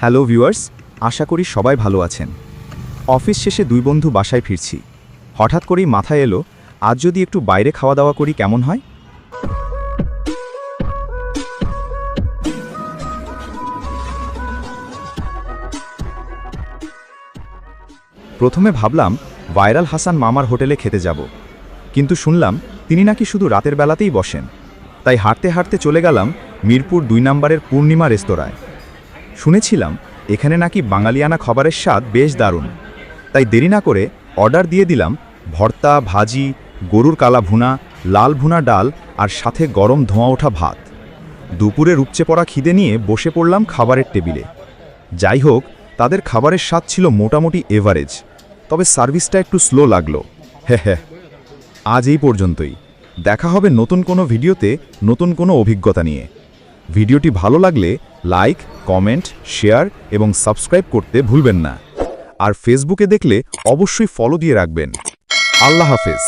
Hello viewers, আশা করি সবাই ভালো আছেন। অফিস শেষে দুই বন্ধু বাসায় ফিরছি। হঠাৎ করেই মাথায় এলো, আজ যদি একটু বাইরে খাওয়া দাওয়া করি কেমন হয়। প্রথমে ভাবলাম ভাইরাল হাসান মামার হোটেলে খেতে যাব, কিন্তু শুনলাম তিনি নাকি শুধু রাতের বেলাতেই বসেন। তাই হাঁটতে হাঁটতে চলে গেলাম মিরপুর ২ নম্বরের পূর্ণিমা রেস্তোরাঁয়। শুনেছিলাম এখানে নাকি বাঙালিয়ানা খাবারের স্বাদ বেশ দারুণ। তাই দেরি না করে অর্ডার দিয়ে দিলাম ভর্তা, ভাজি, গরুর কালা ভুনা, লাল ভুনা ডাল আর সাথে গরম ধোঁয়া ওঠা ভাত। দুপুরে উপচে পড়া খিদে নিয়ে বসে পড়লাম খাবারের টেবিলে। যাই হোক, তাদের খাবারের স্বাদ ছিল মোটামুটি এভারেজ, তবে সার্ভিসটা একটু স্লো লাগলো। হ্যাঁ, আজ এই পর্যন্তই। দেখা হবে নতুন কোনো ভিডিওতে নতুন কোনো অভিজ্ঞতা নিয়ে। ভিডিওটি ভালো লাগলে লাইক, কমেন্ট, শেয়ার এবং সাবস্ক্রাইব করতে ভুলবেন না। আর ফেসবুকে দেখলে অবশ্যই ফলো দিয়ে রাখবেন। আল্লাহ হাফেজ।